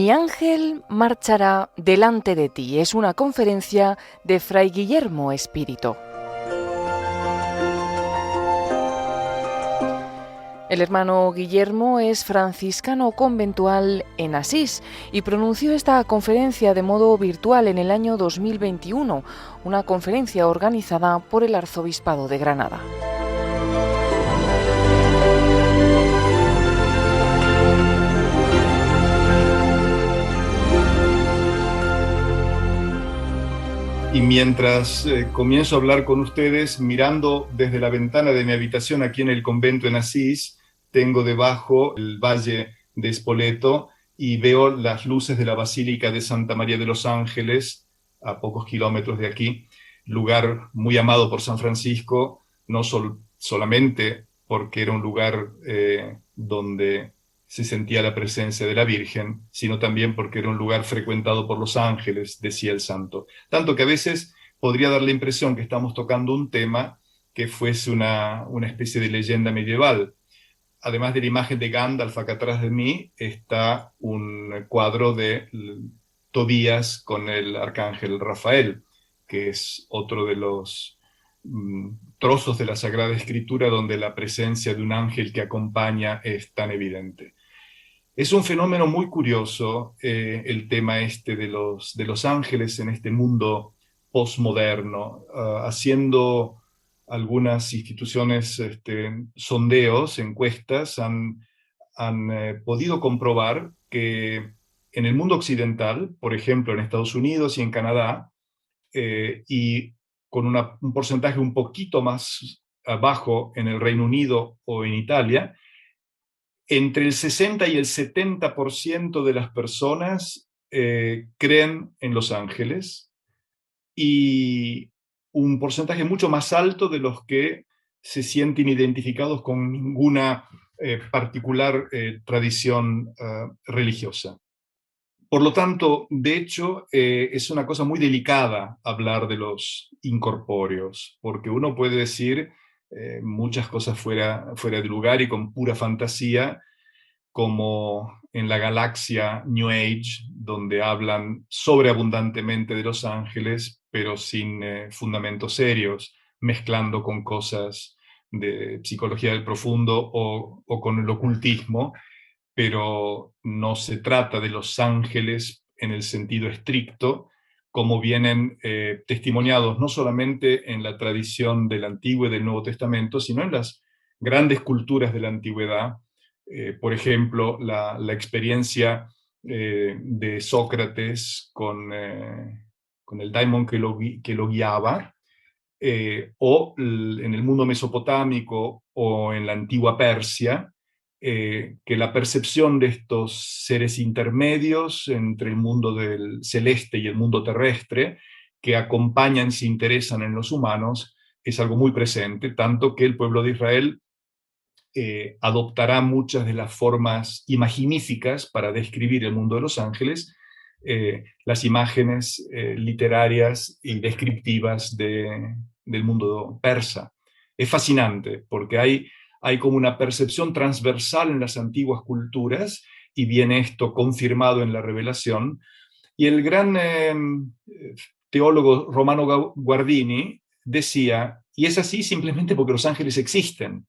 Mi ángel marchará delante de ti. Es una conferencia de Fray Guillermo Espírito. El hermano Guillermo es franciscano conventual en Asís y pronunció esta conferencia de modo virtual en el año 2021, una conferencia organizada por el Arzobispado de Granada. Y mientras comienzo a hablar con ustedes, mirando desde la ventana de mi habitación aquí en el convento en Asís, tengo debajo el valle de Spoleto y veo las luces de la Basílica de Santa María de los Ángeles, a pocos kilómetros de aquí, lugar muy amado por San Francisco, no solamente porque era un lugar donde se sentía la presencia de la Virgen, sino también porque era un lugar frecuentado por los ángeles, decía el santo. Tanto que a veces podría dar la impresión que estamos tocando un tema que fuese una especie de leyenda medieval. Además de la imagen de Gandalf acá atrás de mí, está un cuadro de Tobías con el arcángel Rafael, que es otro de los trozos de la Sagrada Escritura donde la presencia de un ángel que acompaña es tan evidente. Es un fenómeno muy curioso el tema este de los ángeles en este mundo postmoderno, haciendo algunas instituciones sondeos, encuestas, han podido comprobar que en el mundo occidental, por ejemplo en Estados Unidos y en Canadá, y con un porcentaje un poquito más bajo en el Reino Unido o en Italia, entre el 60 y el 70% de las personas creen en los ángeles y un porcentaje mucho más alto de los que se sienten identificados con ninguna particular tradición religiosa. Por lo tanto, de hecho, es una cosa muy delicada hablar de los incorpóreos, porque uno puede decir muchas cosas fuera de lugar y con pura fantasía, como en la galaxia New Age, donde hablan sobreabundantemente de los ángeles, pero sin fundamentos serios, mezclando con cosas de psicología del profundo o con el ocultismo, pero no se trata de los ángeles en el sentido estricto, como vienen testimoniados no solamente en la tradición del Antiguo y del Nuevo Testamento, sino en las grandes culturas de la antigüedad. Por ejemplo, la experiencia de Sócrates con el daimon que lo guiaba, o en el mundo mesopotámico o en la antigua Persia, que la percepción de estos seres intermedios entre el mundo del celeste y el mundo terrestre, que acompañan, se interesan en los humanos, es algo muy presente, tanto que el pueblo de Israel adoptará muchas de las formas imaginíficas para describir el mundo de los ángeles, las imágenes literarias y descriptivas del mundo persa. Es fascinante porque hay como una percepción transversal en las antiguas culturas y viene esto confirmado en la revelación. Y el gran teólogo Romano Guardini decía, y es así simplemente porque los ángeles existen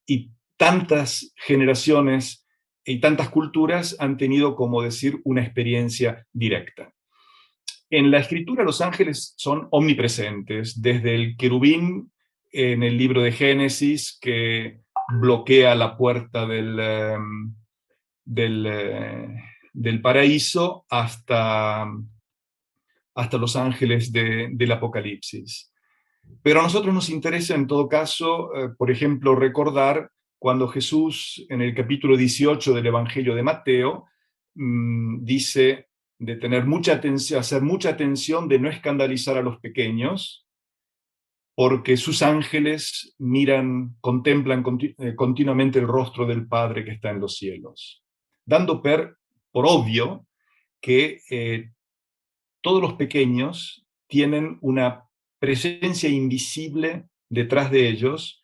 y tantas generaciones y tantas culturas han tenido, como decir, una experiencia directa. En la escritura los ángeles son omnipresentes, desde el querubín en el libro de Génesis que bloquea la puerta del paraíso hasta los ángeles del Apocalipsis. Pero a nosotros nos interesa en todo caso, por ejemplo, recordar cuando Jesús en el capítulo 18 del Evangelio de Mateo dice de tener mucha atención, hacer mucha atención de no escandalizar a los pequeños, porque sus ángeles contemplan continuamente el rostro del Padre que está en los cielos, dando por obvio que todos los pequeños tienen una presencia invisible detrás de ellos,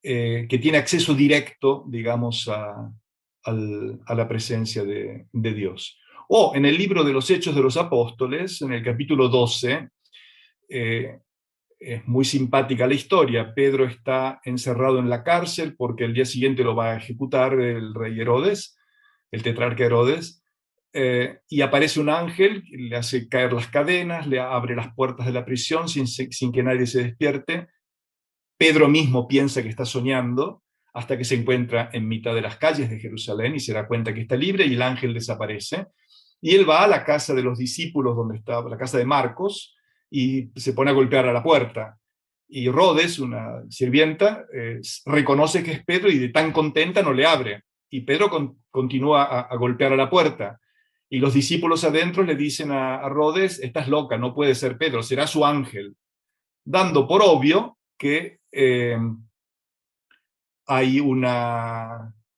que tiene acceso directo, digamos, a la presencia de Dios. O en el libro de los Hechos de los Apóstoles, en el capítulo 12, es muy simpática la historia. Pedro está encerrado en la cárcel porque el día siguiente lo va a ejecutar el rey Herodes, el tetrarca Herodes, y aparece un ángel, le hace caer las cadenas, le abre las puertas de la prisión sin que nadie se despierte. Pedro mismo piensa que está soñando hasta que se encuentra en mitad de las calles de Jerusalén y se da cuenta que está libre y el ángel desaparece. Y él va a la casa de los discípulos, donde está la casa de Marcos, y se pone a golpear a la puerta. Y Rodes, una sirvienta, reconoce que es Pedro y de tan contenta no le abre. Y Pedro continúa a golpear a la puerta. Y los discípulos adentro le dicen a Rodes, estás loca, no puede ser Pedro, será su ángel, dando por obvio que hay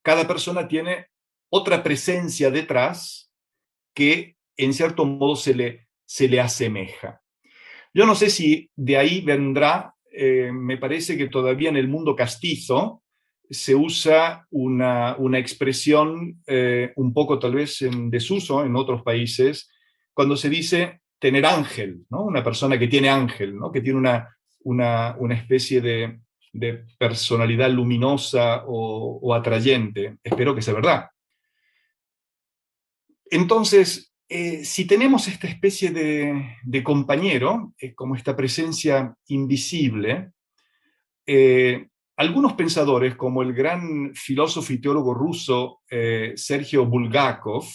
cada persona tiene otra presencia detrás que en cierto modo se le asemeja. Yo no sé si de ahí vendrá, me parece que todavía en el mundo castizo se usa una expresión un poco tal vez en desuso en otros países, cuando se dice tener ángel, ¿no? Una persona que tiene ángel, ¿no? Que tiene una especie de personalidad luminosa o atrayente. Espero que sea verdad. Entonces, si tenemos esta especie de compañero, como esta presencia invisible, algunos pensadores, como el gran filósofo y teólogo ruso Sergio Bulgakov,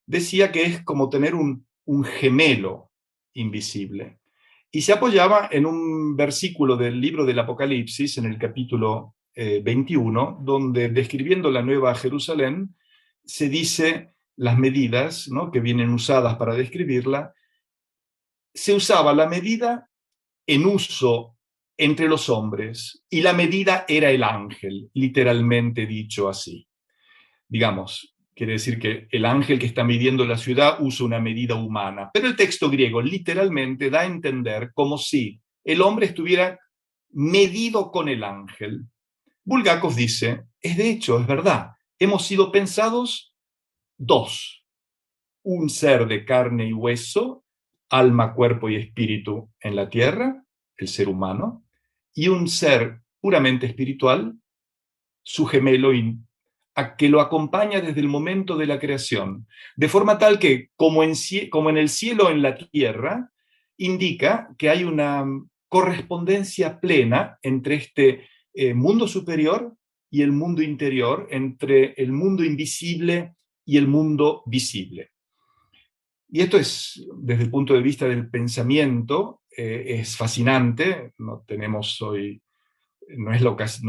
decía que es como tener un gemelo invisible. Y se apoyaba en un versículo del libro del Apocalipsis, en el capítulo 21, donde describiendo la Nueva Jerusalén, se dice las medidas, ¿no?, que vienen usadas para describirla. Se usaba la medida en uso entre los hombres y la medida era el ángel, literalmente dicho así. Digamos, quiere decir que el ángel que está midiendo la ciudad usa una medida humana. Pero el texto griego literalmente da a entender como si el hombre estuviera medido con el ángel. Bulgakov dice, es de hecho, es verdad, hemos sido pensados dos, un ser de carne y hueso, alma, cuerpo y espíritu en la tierra, el ser humano, y un ser puramente espiritual, su gemelo a que lo acompaña desde el momento de la creación, de forma tal que, como en el cielo, en la tierra, indica que hay una correspondencia plena entre este mundo superior y el mundo interior, entre el mundo invisible y el mundo visible. Y esto es, desde el punto de vista del pensamiento, es fascinante. No tenemos hoy no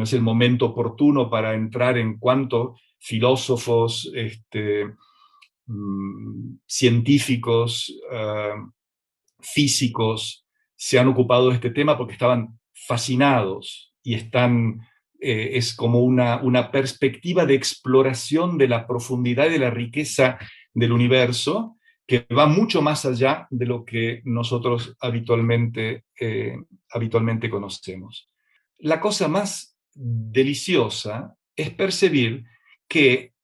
es el momento oportuno para entrar en cuánto filósofos, científicos, físicos se han ocupado de este tema porque estaban fascinados y es como una perspectiva de exploración de la profundidad y de la riqueza del universo que va mucho más allá de lo que nosotros habitualmente conocemos. La cosa más deliciosa es percibir que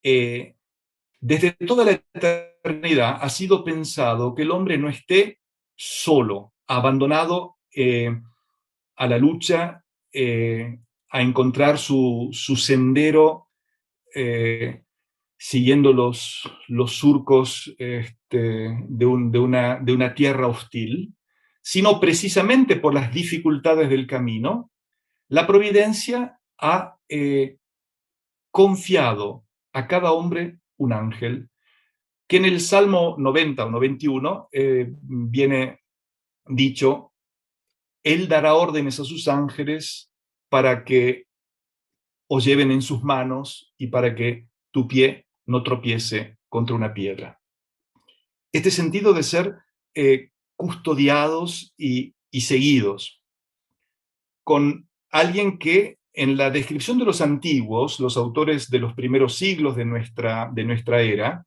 desde toda la eternidad ha sido pensado que el hombre no esté solo, abandonado a la lucha, a encontrar su sendero, siguiendo los surcos de una tierra hostil, sino precisamente por las dificultades del camino. La providencia ha confiado a cada hombre un ángel, que en el Salmo 90 o 91 viene dicho, Él dará órdenes a sus ángeles para que os lleven en sus manos y para que tu pie no tropiece contra una piedra. Este sentido de ser custodiados y seguidos con alguien que en la descripción de los antiguos, los autores de los primeros siglos de nuestra era,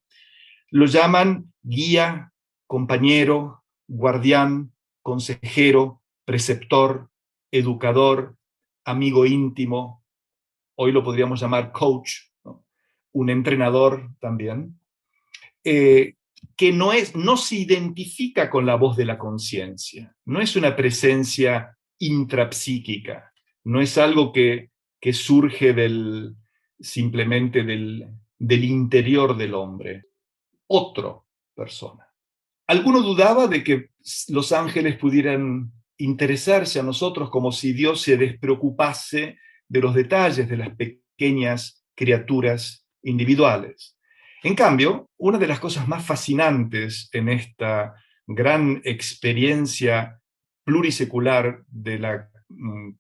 lo llaman guía, compañero, guardián, consejero, preceptor, educador, amigo íntimo. Hoy lo podríamos llamar coach, ¿no? Un entrenador también. que no se identifica con la voz de la conciencia, no es una presencia intrapsíquica, no es algo que surge simplemente del interior del hombre, otra persona. Alguno dudaba de que los ángeles pudieran interesarse a nosotros como si Dios se despreocupase de los detalles de las pequeñas criaturas individuales. En cambio, una de las cosas más fascinantes en esta gran experiencia plurisecular de la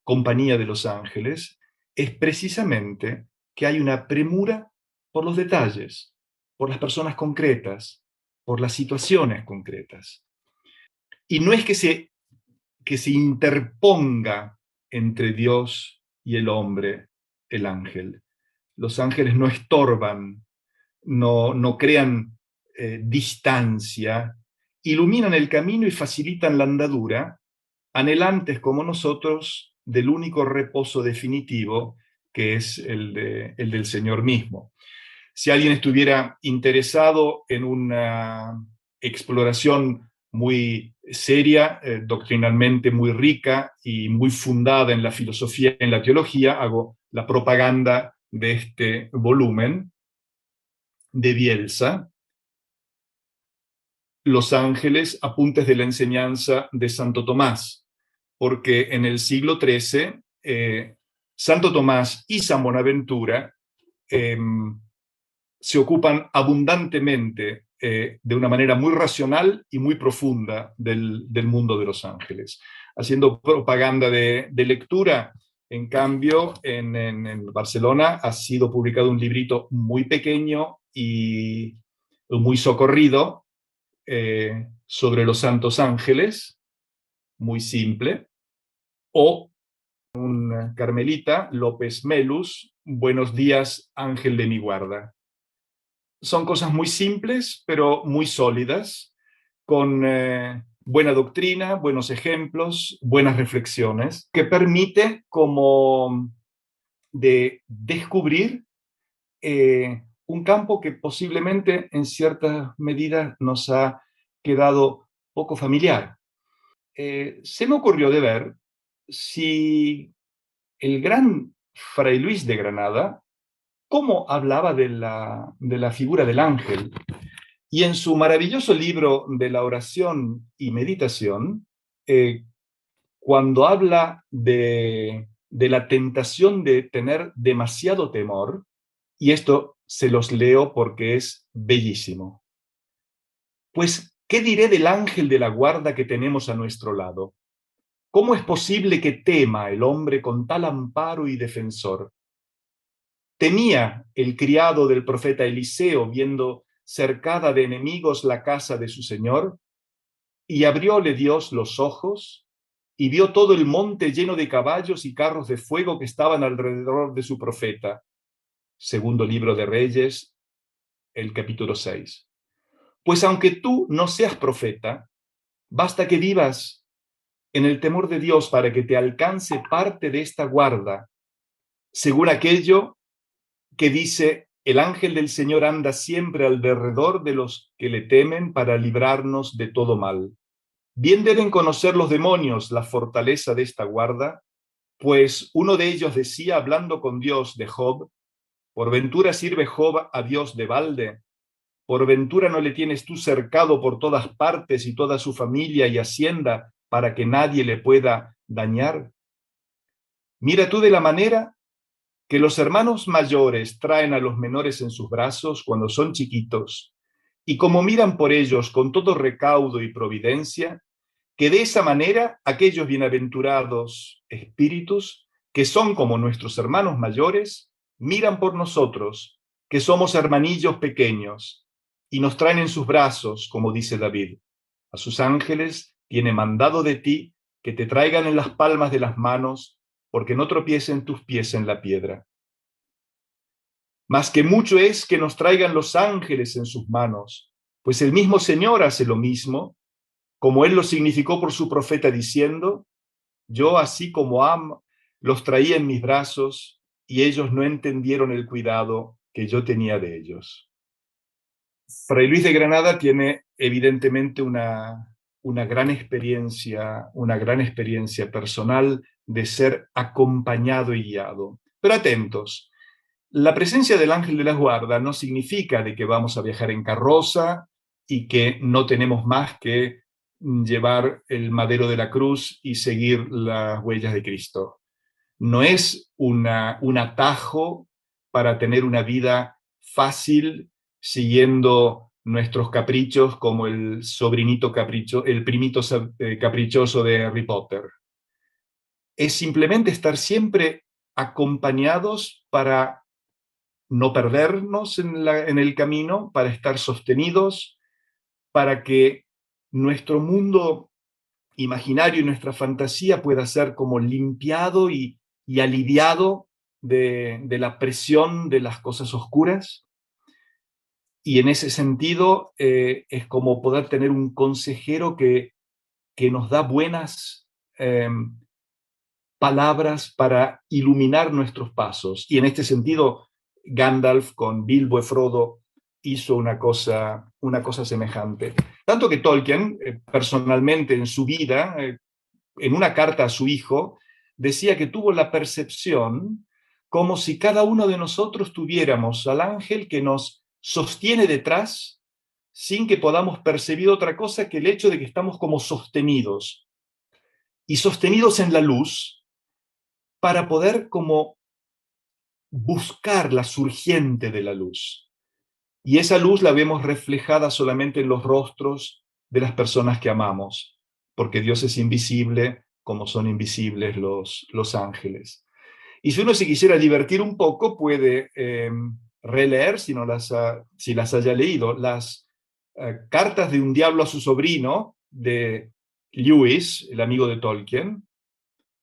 compañía de los ángeles es precisamente que hay una premura por los detalles, por las personas concretas, por las situaciones concretas. Y no es que se interponga entre Dios y el hombre, el ángel. Los ángeles no estorban, no crean distancia, iluminan el camino y facilitan la andadura, anhelantes como nosotros del único reposo definitivo, que es el del Señor mismo. Si alguien estuviera interesado en una exploración muy seria, doctrinalmente muy rica y muy fundada en la filosofía y en la teología, hago la propaganda de este volumen de Bielsa, Los Ángeles, apuntes de la enseñanza de Santo Tomás, porque en el siglo XIII, Santo Tomás y San Bonaventura se ocupan abundantemente, de una manera muy racional y muy profunda del mundo de los ángeles. Haciendo propaganda de lectura, en cambio, en Barcelona ha sido publicado un librito muy pequeño y muy socorrido sobre los santos ángeles, muy simple, o una carmelita, López Melús, Buenos días, ángel de mi guarda. Son cosas muy simples, pero muy sólidas, con buena doctrina, buenos ejemplos, buenas reflexiones, que permite como de descubrir un campo que posiblemente en cierta medida nos ha quedado poco familiar. Se me ocurrió de ver si el gran Fray Luis de Granada, cómo hablaba de la figura del ángel. Y en su maravilloso libro de la oración y meditación, cuando habla de la tentación de tener demasiado temor, y esto se los leo porque es bellísimo. Pues, ¿qué diré del ángel de la guarda que tenemos a nuestro lado? ¿Cómo es posible que tema el hombre con tal amparo y defensor? Temía el criado del profeta Eliseo, viendo cercada de enemigos la casa de su señor, y abrióle Dios los ojos, y vio todo el monte lleno de caballos y carros de fuego que estaban alrededor de su profeta. Segundo libro de Reyes, el capítulo 6. Pues aunque tú no seas profeta, basta que vivas en el temor de Dios para que te alcance parte de esta guarda, según aquello que dice: el ángel del Señor anda siempre alrededor de los que le temen para librarnos de todo mal. Bien deben conocer los demonios la fortaleza de esta guarda, pues uno de ellos decía, hablando con Dios de Job: ¿por ventura sirve Job a Dios de balde? ¿Por ventura no le tienes tú cercado por todas partes y toda su familia y hacienda para que nadie le pueda dañar? Mira tú de la manera que los hermanos mayores traen a los menores en sus brazos cuando son chiquitos, y como miran por ellos con todo recaudo y providencia, que de esa manera aquellos bienaventurados espíritus, que son como nuestros hermanos mayores, miran por nosotros, que somos hermanillos pequeños, y nos traen en sus brazos, como dice David: a sus ángeles tiene mandado de ti que te traigan en las palmas de las manos, porque no tropiecen tus pies en la piedra. Mas que mucho es que nos traigan los ángeles en sus manos, pues el mismo Señor hace lo mismo, como él lo significó por su profeta diciendo: yo así como amo, los traía en mis brazos, y ellos no entendieron el cuidado que yo tenía de ellos. Fray Luis de Granada tiene evidentemente una gran experiencia personal de ser acompañado y guiado. Pero atentos, la presencia del ángel de la guarda no significa de que vamos a viajar en carroza y que no tenemos más que llevar el madero de la cruz y seguir las huellas de Cristo. No es un atajo para tener una vida fácil siguiendo nuestros caprichos como el sobrinito capricho, el primito caprichoso de Harry Potter. Es simplemente estar siempre acompañados para no perdernos en el camino, para estar sostenidos, para que nuestro mundo imaginario y nuestra fantasía pueda ser como limpiado y aliviado de la presión de las cosas oscuras. Y en ese sentido es como poder tener un consejero que nos da buenas palabras para iluminar nuestros pasos. Y en este sentido, Gandalf con Bilbo y Frodo hizo una cosa semejante. Tanto que Tolkien, personalmente en su vida, en una carta a su hijo, decía que tuvo la percepción como si cada uno de nosotros tuviéramos al ángel que nos sostiene detrás sin que podamos percibir otra cosa que el hecho de que estamos como sostenidos. Y sostenidos en la luz para poder como buscar la surgiente de la luz. Y esa luz la vemos reflejada solamente en los rostros de las personas que amamos, porque Dios es invisible como son invisibles los ángeles. Y si uno se quisiera divertir un poco, puede releer, si las haya leído, las cartas de un diablo a su sobrino de Lewis, el amigo de Tolkien,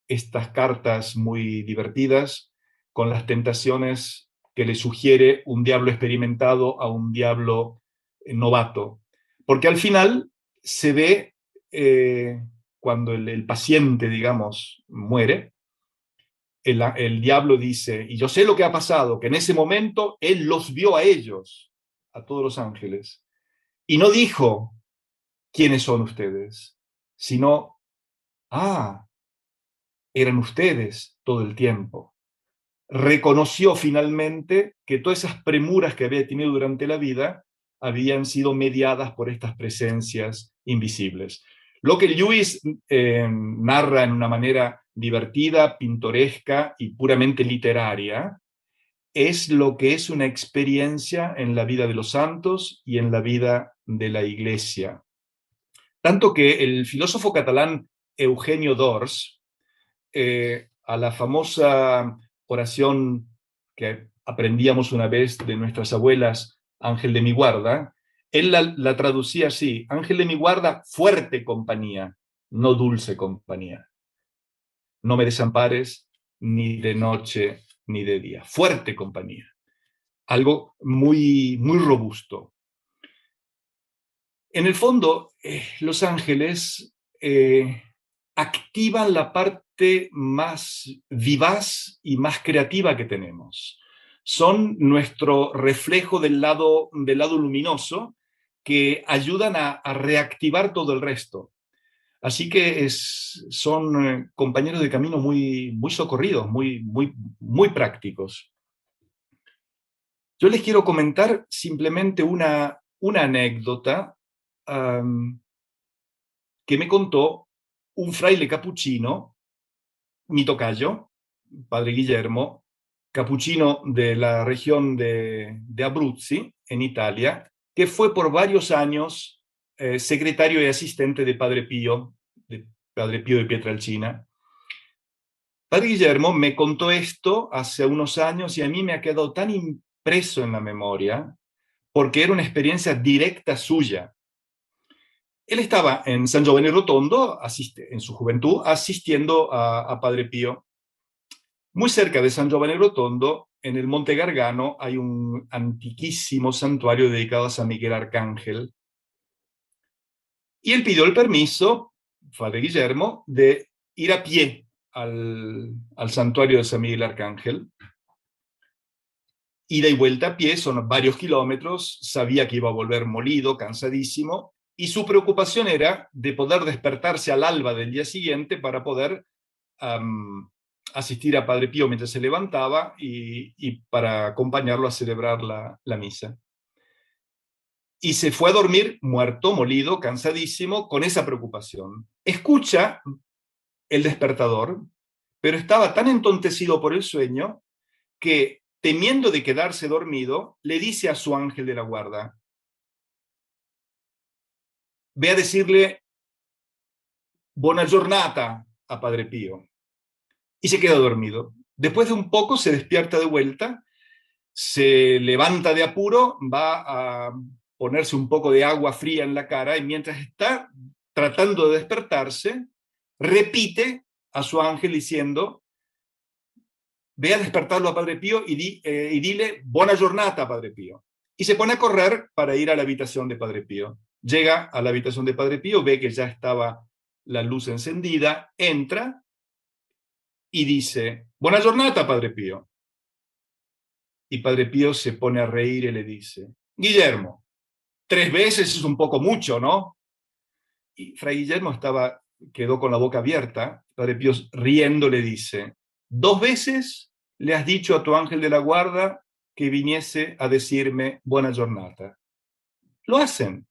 estas cartas muy divertidas con las tentaciones que le sugiere un diablo experimentado a un diablo novato. Porque al final se ve, cuando el paciente, digamos, muere, el diablo dice, y yo sé lo que ha pasado, que en ese momento él los vio a ellos, a todos los ángeles, y no dijo, ¿quiénes son ustedes? Sino, eran ustedes todo el tiempo. Reconoció finalmente que todas esas premuras que había tenido durante la vida habían sido mediadas por estas presencias invisibles. Lo que Lewis narra en una manera divertida, pintoresca y puramente literaria es lo que es una experiencia en la vida de los santos y en la vida de la Iglesia. Tanto que el filósofo catalán Eugenio d'Ors, a la famosa oración que aprendíamos una vez de nuestras abuelas, Ángel de mi guarda, él la traducía así: Ángel de mi guarda, fuerte compañía, no dulce compañía. No me desampares ni de noche ni de día. Fuerte compañía. Algo muy, muy robusto. En el fondo, los ángeles activan la parte más vivaz y más creativa que tenemos. Son nuestro reflejo del lado luminoso que ayudan a reactivar todo el resto. Así que son compañeros de camino muy, muy socorridos, muy, muy, muy prácticos. Yo les quiero comentar simplemente una anécdota que me contó un fraile capuchino, mi tocayo, padre Guillermo, capuchino de la región de Abruzzi, en Italia, que fue por varios años secretario y asistente de Padre Pío de Pietrelcina. Padre Guillermo me contó esto hace unos años y a mí me ha quedado tan impreso en la memoria porque era una experiencia directa suya. Él estaba en San Giovanni Rotondo, en su juventud, asistiendo a Padre Pío. Muy cerca de San Giovanni Rotondo, en el Monte Gargano, hay un antiquísimo santuario dedicado a San Miguel Arcángel. Y él pidió el permiso, Padre Guillermo, de ir a pie al santuario de San Miguel Arcángel. ida y vuelta a pie, son varios kilómetros, sabía que iba a volver molido, cansadísimo, y su preocupación era de poder despertarse al alba del día siguiente para poder asistir a Padre Pío mientras se levantaba y para acompañarlo a celebrar la misa. Y se fue a dormir muerto, molido, cansadísimo, con esa preocupación. Escucha el despertador, pero estaba tan entontecido por el sueño que, temiendo de quedarse dormido, le dice a su ángel de la guarda: ve a decirle buona giornata a Padre Pío. Y se queda dormido. Después de un poco se despierta de vuelta, se levanta de apuro, va a ponerse un poco de agua fría en la cara y mientras está tratando de despertarse, repite a su ángel diciendo: ve a despertarlo a Padre Pío y dile buona giornata a Padre Pío. Y se pone a correr para ir a la habitación de Padre Pío. Llega a la habitación de Padre Pío, ve que ya estaba la luz encendida, entra y dice: buona giornata, Padre Pío. Y Padre Pío se pone a reír y le dice: Guillermo, 3 veces es un poco mucho, ¿no? Y Fray Guillermo quedó con la boca abierta. Padre Pío, riendo, le dice: 2 veces le has dicho a tu ángel de la guarda que viniese a decirme buena giornata. Lo hacen.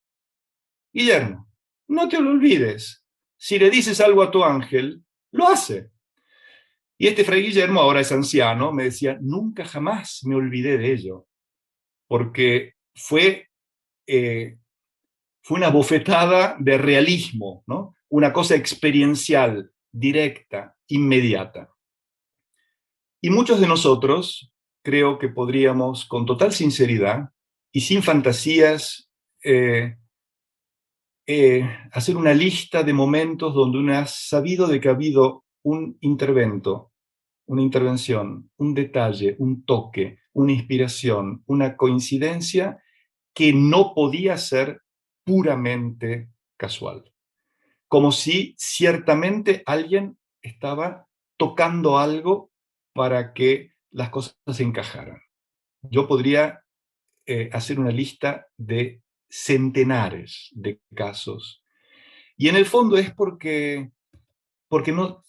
Guillermo, no te lo olvides. Si le dices algo a tu ángel, lo hace. Y este Fray Guillermo, ahora es anciano, me decía: nunca jamás me olvidé de ello, porque fue una bofetada de realismo, ¿no? Una cosa experiencial, directa, inmediata. Y muchos de nosotros creo que podríamos, con total sinceridad y sin fantasías, hacer una lista de momentos donde uno ha sabido de que ha habido un intervento, una intervención, un detalle, un toque, una inspiración, una coincidencia que no podía ser puramente casual. Como si ciertamente alguien estaba tocando algo para que las cosas se encajaran. Yo podría hacer una lista de centenares de casos. Y en el fondo es porque no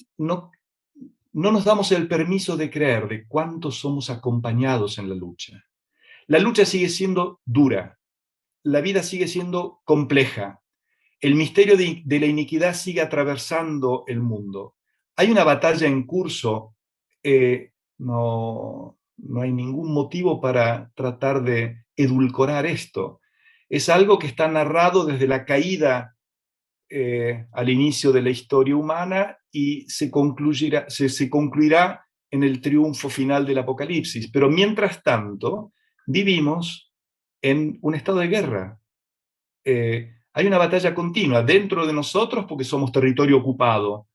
nos damos el permiso de creer de cuánto somos acompañados en la lucha. La lucha sigue siendo dura, la vida sigue siendo compleja, el misterio de la iniquidad sigue atravesando el mundo. Hay una batalla en curso, no hay ningún motivo para tratar de edulcorar esto. Es algo que está narrado desde la caída al inicio de la historia humana y se concluirá en el triunfo final del Apocalipsis. Pero mientras tanto, vivimos en un estado de guerra. Hay una batalla continua dentro de nosotros porque somos territorio ocupado,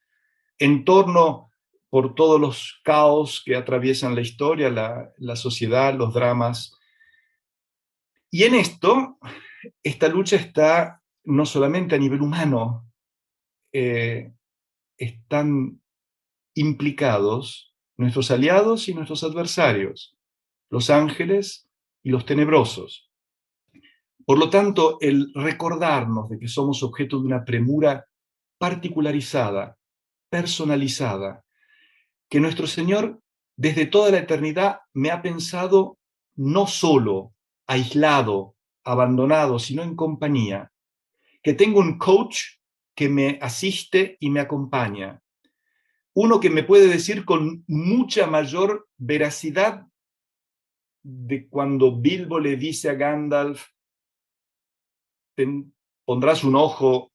en torno por todos los caos que atraviesan la historia, la sociedad, los dramas. Y en esto, esta lucha está no solamente a nivel humano, están implicados nuestros aliados y nuestros adversarios, los ángeles y los tenebrosos. Por lo tanto, el recordarnos de que somos objeto de una premura particularizada, personalizada, que nuestro Señor desde toda la eternidad me ha pensado no solo, aislado, abandonado, sino en compañía, que tengo un coach que me asiste y me acompaña, uno que me puede decir con mucha mayor veracidad de cuando Bilbo le dice a Gandalf: pondrás un ojo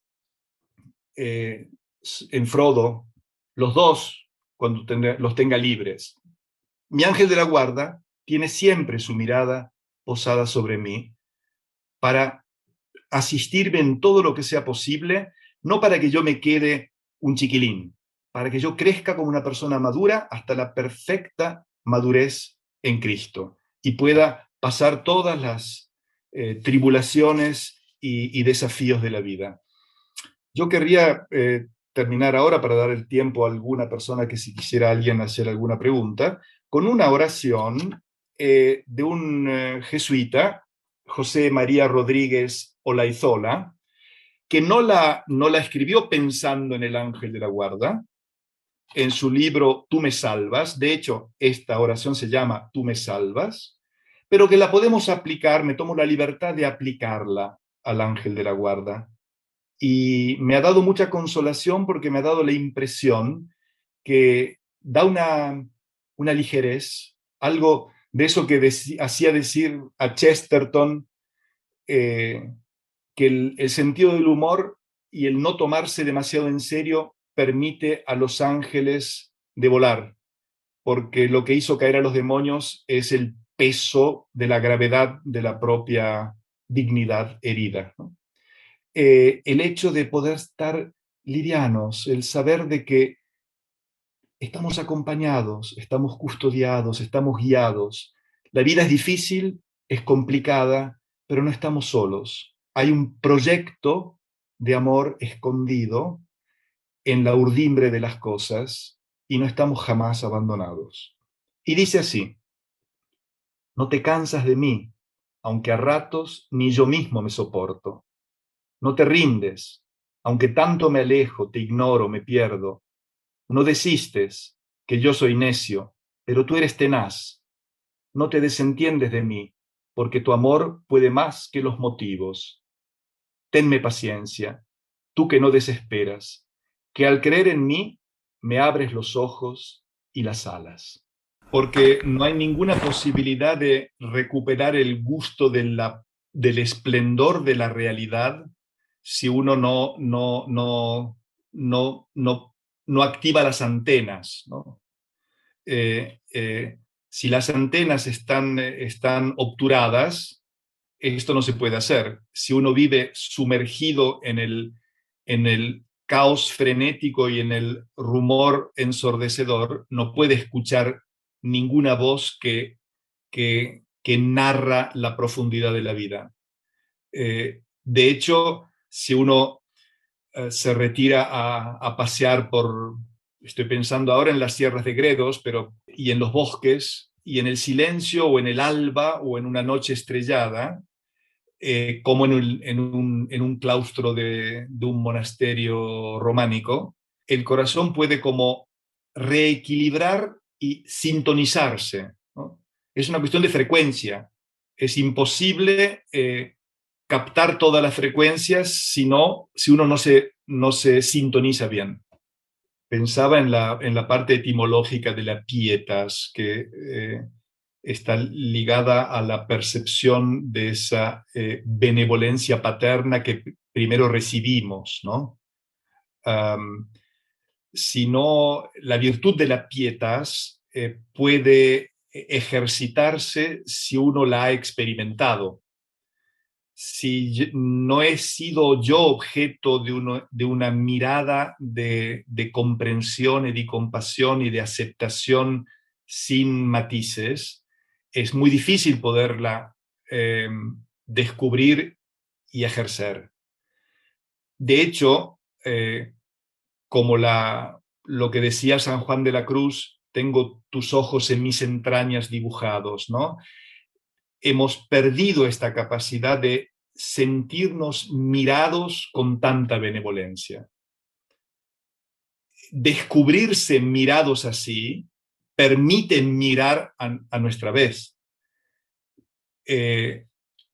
en Frodo, los dos, cuando los tenga libres. Mi ángel de la guarda tiene siempre su mirada posada sobre mí para asistirme en todo lo que sea posible, no para que yo me quede un chiquilín, para que yo crezca como una persona madura hasta la perfecta madurez en Cristo y pueda pasar todas las tribulaciones y desafíos de la vida. Yo querría terminar ahora para dar el tiempo a alguna persona que si quisiera alguien hacer alguna pregunta, con una oración de un jesuita, José María Rodríguez Olaizola, que no la escribió pensando en el ángel de la guarda, en su libro Tú me salvas. De hecho, esta oración se llama Tú me salvas, pero que la podemos aplicar, me tomo la libertad de aplicarla al ángel de la guarda. Y me ha dado mucha consolación porque me ha dado la impresión que da una ligerez, algo de eso que hacía decir a Chesterton, eh, que el sentido del humor y el no tomarse demasiado en serio permite a los ángeles de volar, porque lo que hizo caer a los demonios es el peso de la gravedad de la propia dignidad herida, ¿no? El hecho de poder estar livianos, el saber de que estamos acompañados, estamos custodiados, estamos guiados. La vida es difícil, es complicada, pero no estamos solos. Hay un proyecto de amor escondido en la urdimbre de las cosas y no estamos jamás abandonados. Y dice así: no te cansas de mí, aunque a ratos ni yo mismo me soporto. No te rindes, aunque tanto me alejo, te ignoro, me pierdo. No desistes, que yo soy necio, pero tú eres tenaz. No te desentiendes de mí, porque tu amor puede más que los motivos. Tenme paciencia, tú que no desesperas, que al creer en mí me abres los ojos y las alas. Porque no hay ninguna posibilidad de recuperar el gusto del esplendor de la realidad si uno no activa las antenas, ¿no? Eh, eh, si las antenas están obturadas, esto no se puede hacer. Si uno vive sumergido en el caos frenético y en el rumor ensordecedor, no puede escuchar ninguna voz que narra la profundidad de la vida. De hecho, si uno se retira a pasear estoy pensando ahora en las sierras de Gredos, y en los bosques, y en el silencio o en el alba o en una noche estrellada, como en un claustro de un monasterio románico, el corazón puede como reequilibrar y sintonizarse, ¿no? Es una cuestión de frecuencia. Es imposible captar todas las frecuencias si uno no se sintoniza bien. Pensaba en la parte etimológica de la pietas, que está ligada a la percepción de esa benevolencia paterna que primero recibimos, ¿no? Sino la virtud de la pietas puede ejercitarse si uno la ha experimentado. Si no he sido yo objeto de una mirada de comprensión y de compasión y de aceptación sin matices, es muy difícil poderla descubrir y ejercer. De hecho, como lo que decía San Juan de la Cruz, tengo tus ojos en mis entrañas dibujados, ¿no? Hemos perdido esta capacidad de sentirnos mirados con tanta benevolencia. Descubrirse mirados así permite mirar a nuestra vez. De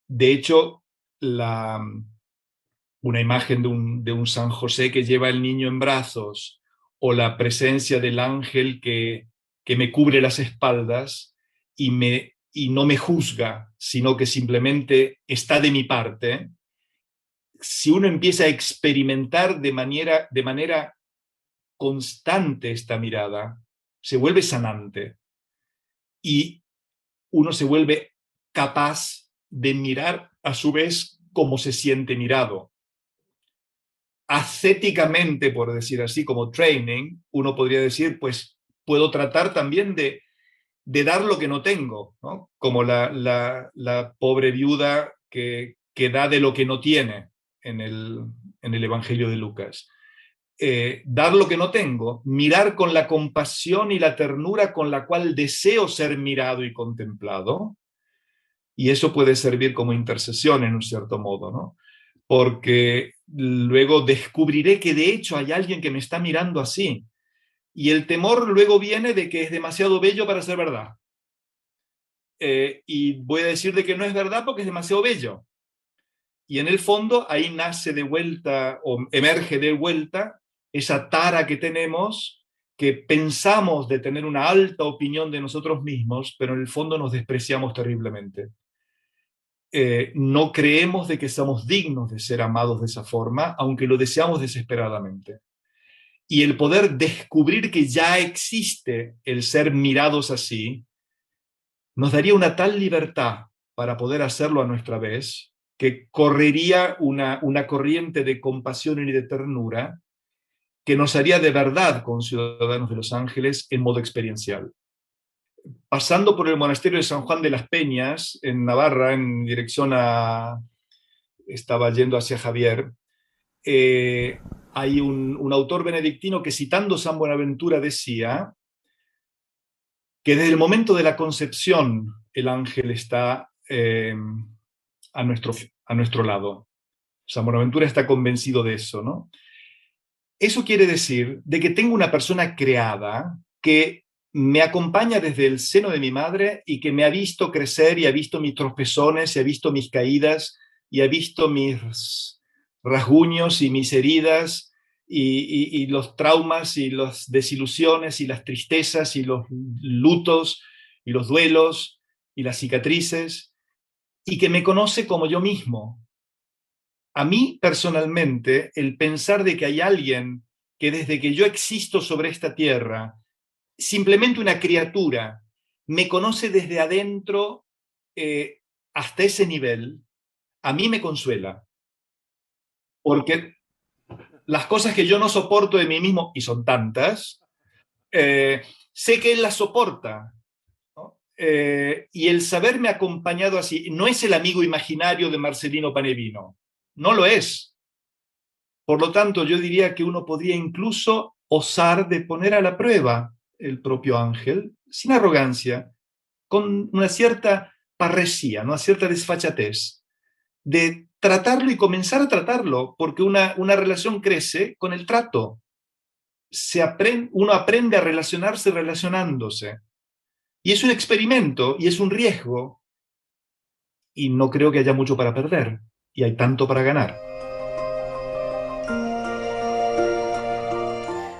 hecho, una imagen de un San José que lleva el niño en brazos, o la presencia del ángel que me cubre las espaldas y no me juzga, sino que simplemente está de mi parte. Si uno empieza a experimentar de manera constante esta mirada, se vuelve sanante y uno se vuelve capaz de mirar a su vez como se siente mirado. Ascéticamente, por decir así, como training, uno podría decir, pues puedo tratar también de dar lo que no tengo, ¿no? Como la pobre viuda que da de lo que no tiene en el Evangelio de Lucas. dar lo que no tengo, mirar con la compasión y la ternura con la cual deseo ser mirado y contemplado, y eso puede servir como intercesión en un cierto modo, ¿no? Porque luego descubriré que de hecho hay alguien que me está mirando así, y el temor luego viene de que es demasiado bello para ser verdad. Y voy a decir de que no es verdad porque es demasiado bello. Y en el fondo ahí nace de vuelta o emerge de vuelta esa tara que tenemos, que pensamos de tener una alta opinión de nosotros mismos, pero en el fondo nos despreciamos terriblemente. No creemos de que somos dignos de ser amados de esa forma, aunque lo deseamos desesperadamente. Y el poder descubrir que ya existe el ser mirados así, nos daría una tal libertad para poder hacerlo a nuestra vez, que correría una corriente de compasión y de ternura que nos haría de verdad con ciudadanos de Los Ángeles en modo experiencial. Pasando por el monasterio de San Juan de las Peñas, en Navarra, en dirección a... estaba yendo hacia Javier, hay un autor benedictino que, citando San Buenaventura, decía que desde el momento de la concepción el ángel está a nuestro lado. San Buenaventura está convencido de eso, ¿no? Eso quiere decir de que tengo una persona creada que me acompaña desde el seno de mi madre y que me ha visto crecer y ha visto mis tropezones, y ha visto mis caídas, y ha visto mis rasguños y mis heridas, y los traumas y las desilusiones y las tristezas y los lutos y los duelos y las cicatrices, y que me conoce como yo mismo. A mí, personalmente, el pensar de que hay alguien que desde que yo existo sobre esta tierra, simplemente una criatura, me conoce desde adentro hasta ese nivel, a mí me consuela. Porque las cosas que yo no soporto de mí mismo, y son tantas, sé que él las soporta. ¿No? Y el saberme acompañado así, no es el amigo imaginario de Marcelino Panevino, no lo es. Por lo tanto, yo diría que uno podría incluso osar de poner a la prueba el propio ángel, sin arrogancia, con una cierta parresía, una cierta desfachatez, de tratarlo y comenzar a tratarlo, porque una relación crece con el trato. Uno aprende a relacionarse relacionándose. Y es un experimento y es un riesgo, y no creo que haya mucho para perder, y hay tanto para ganar.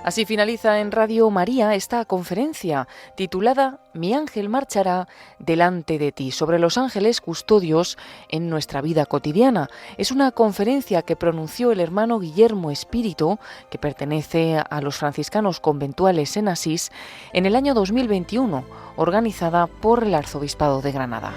Así finaliza en Radio María esta conferencia titulada Mi ángel marchará delante de ti, sobre los ángeles custodios en nuestra vida cotidiana. Es una conferencia que pronunció el hermano Guillermo Espíritu, que pertenece a los franciscanos conventuales en Asís, en el año 2021, organizada por el Arzobispado de Granada.